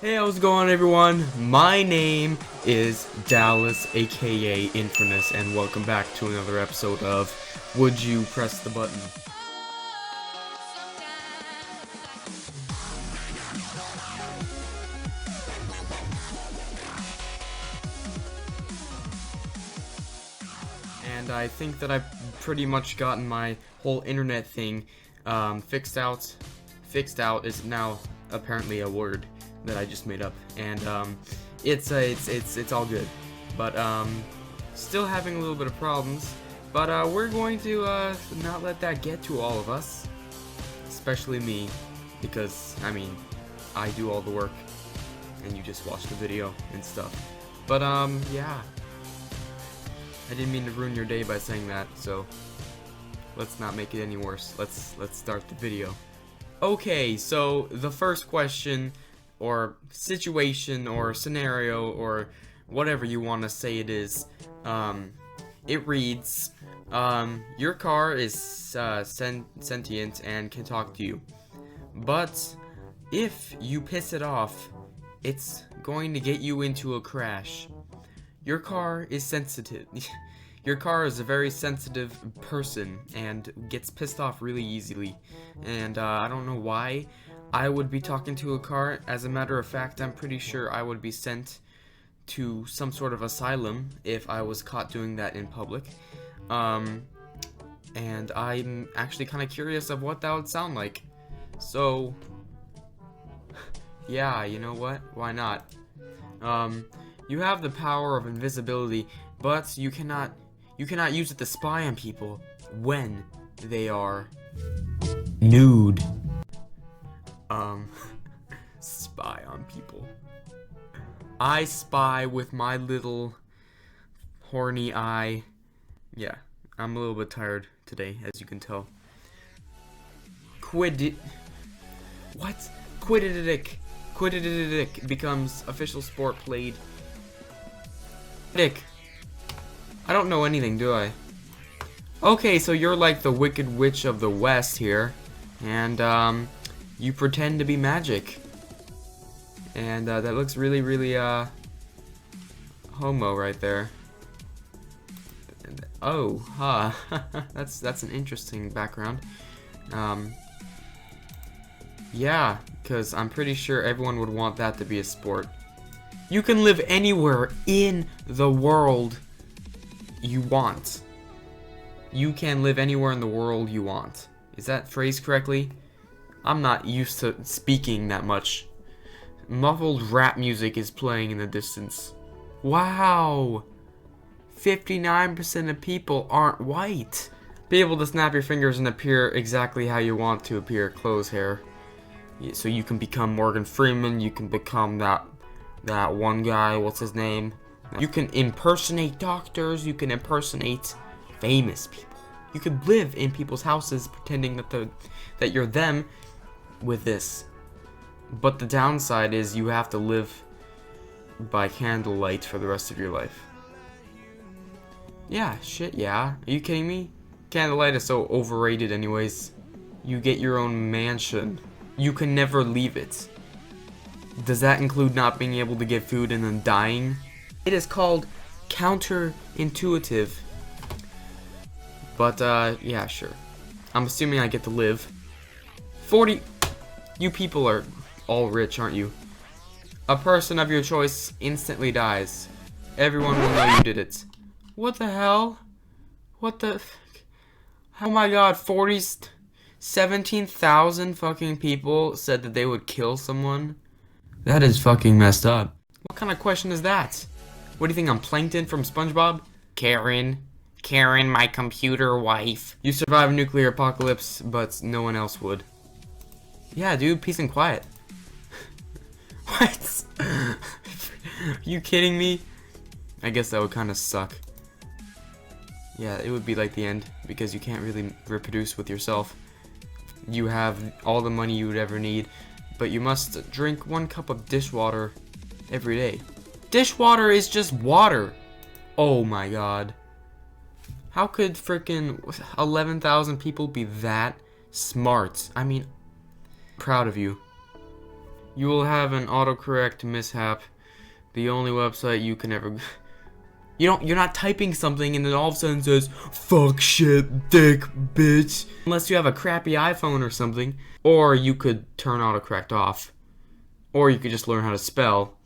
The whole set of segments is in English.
Hey, how's it going, everyone? My name is Dallas, aka Infurness, and welcome back to another episode of Would You Press the Button? And I think that I've pretty much gotten my whole internet thing fixed out. Fixed out is now apparently a word that I just made up, and it's all good, but still having a little bit of problems. But we're going to not let that get to all of us, especially me, because I mean I do all the work, and you just watch the video and stuff. But yeah, I didn't mean to ruin your day by saying that, so let's not make it any worse. Let's start the video. Okay, so the first question, or situation, or scenario, or whatever you want to say it is, it reads, your car is sentient and can talk to you, but if you piss it off, it's going to get you into a crash. Your car is sensitive. Your car is a very sensitive person and gets pissed off really easily, and I don't know why I would be talking to a car. As a matter of fact, I'm pretty sure I would be sent to some sort of asylum if I was caught doing that in public. And I'm actually kind of curious of what that would sound like. So, yeah, you know what? Why not? You have the power of invisibility, but you cannot use it to spy on people when they are nude. Spy on people. I spy with my little horny eye. Yeah, I'm a little bit tired today, as you can tell. What? Quidditch becomes official sport played. Dick. I don't know anything, do I? Okay, so you're like the Wicked Witch of the West here, and you pretend to be magic, and that looks really, really homo right there. Oh, huh. that's an interesting background. Yeah, because I'm pretty sure everyone would want that to be a sport. You can live anywhere in the world you want. You can live anywhere in the world you want. Is that phrased correctly? I'm not used to speaking that much. Muffled rap music is playing in the distance. Wow! 59% of people aren't white. Be able to snap your fingers and appear exactly how you want to appear. Close hair. So you can become Morgan Freeman. You can become that one guy. What's his name? You can impersonate doctors. You can impersonate famous people. You could live in people's houses pretending that you're them with this. But the downside is you have to live by candlelight for the rest of your life. Yeah, shit, yeah. Are you kidding me? Candlelight is so overrated anyways. You get your own mansion. You can never leave it. Does that include not being able to get food and then dying? It is called counterintuitive. But, yeah, sure. I'm assuming I get to live. 40... You people are all rich, aren't you? A person of your choice instantly dies. Everyone will know you did it. What the hell? What the... Oh my god, 17,000 fucking people said that they would kill someone? That is fucking messed up. What kind of question is that? What do you think, I'm Plankton from SpongeBob? Karen, my computer wife. You survive a nuclear apocalypse, but no one else would. Yeah, dude, peace and quiet. What? Are you kidding me? I guess that would kind of suck. Yeah, it would be like the end, because you can't really reproduce with yourself. You have all the money you would ever need, but you must drink 1 cup of dishwater every day. Dishwater is just water! Oh my god. How could frickin' 11,000 people be that smart? I mean, proud of you. You will have an autocorrect mishap. The only website you can ever... You're not typing something and then all of a sudden says, fuck shit, dick, bitch. Unless you have a crappy iPhone or something. Or you could turn autocorrect off. Or you could just learn how to spell.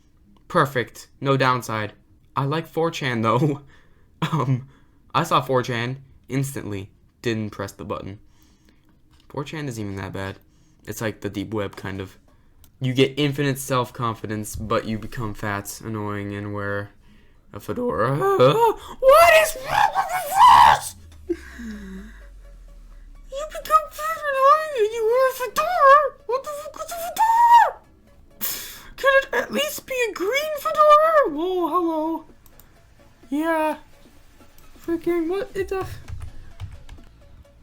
Perfect. No downside. I like 4chan though. I saw 4chan instantly. Didn't press the button. 4chan isn't even that bad. It's like the deep web kind of. You get infinite self-confidence, but you become fat, annoying, and wear a fedora. What is wrong with this? You become fat and annoying and you wear a fedora? What the fuck is a fedora? Could it at least be a green fedora? Whoa, hello. Yeah. Freaking what? It's a...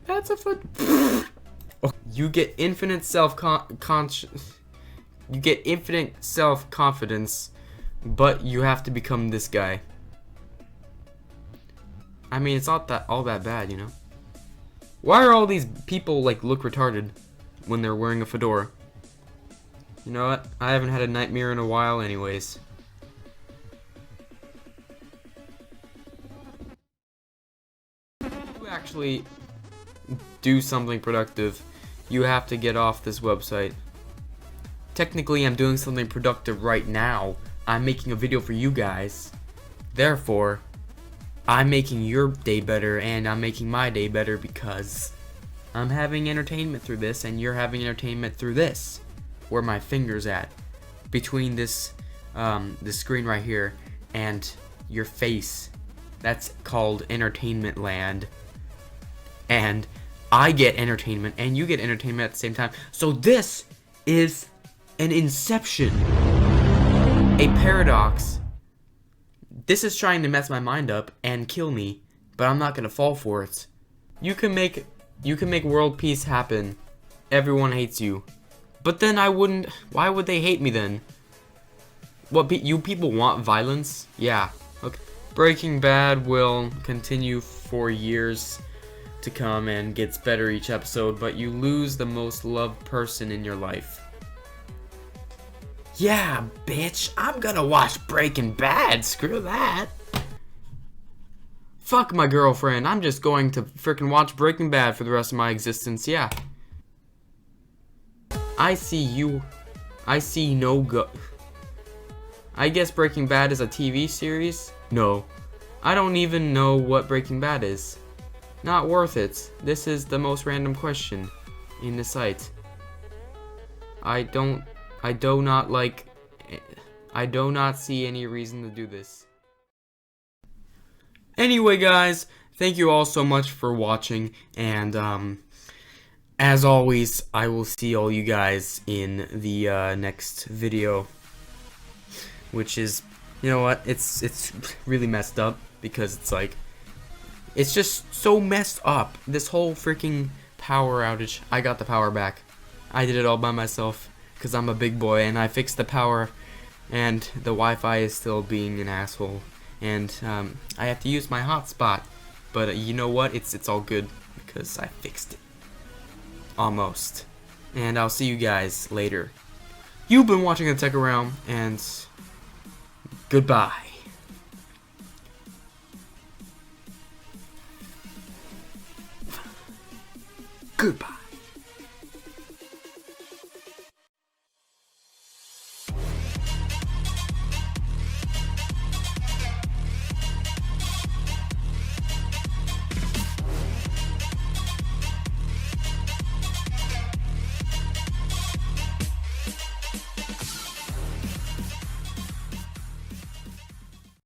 That's a fedora. You get infinite You get infinite self-confidence, but you have to become this guy. I mean, it's not that all that bad, you know? Why are all these people, like, look retarded when they're wearing a fedora? You know what? I haven't had a nightmare in a while anyways. To actually do something productive, you have to get off this website. Technically, I'm doing something productive right now. I'm making a video for you guys. Therefore, I'm making your day better and I'm making my day better because I'm having entertainment through this and you're having entertainment through this. Where my finger's at. Between this screen right here and your face. That's called entertainment land. And I get entertainment and you get entertainment at the same time. So this is an inception. A paradox. This is trying to mess my mind up and kill me, but I'm not gonna fall for it. You can make world peace happen. Everyone hates you. But then I wouldn't. Why would they hate me then? What, you people want violence? Yeah. Okay. Breaking Bad will continue for years to come and gets better each episode, but you lose the most loved person in your life. Yeah, bitch, I'm gonna watch Breaking Bad. Screw that. Fuck my girlfriend. I'm just going to freaking watch Breaking Bad for the rest of my existence. Yeah. I see you. I see no go. I guess Breaking Bad is a TV series? No. I don't even know what Breaking Bad is. Not worth it. This is the most random question in the site. I do not see any reason to do this. Anyway, guys, thank you all so much for watching, and as always, I will see all you guys in the next video, which is, you know what, it's really messed up, because it's like, it's just so messed up. This whole freaking power outage. I got the power back. I did it all by myself, because I'm a big boy, and I fixed the power, and the Wi-Fi is still being an asshole, and I have to use my hotspot, but you know what, it's all good, because I fixed it. Almost. And I'll see you guys later. You've been watching the TheTekkitRealm, and goodbye. Goodbye.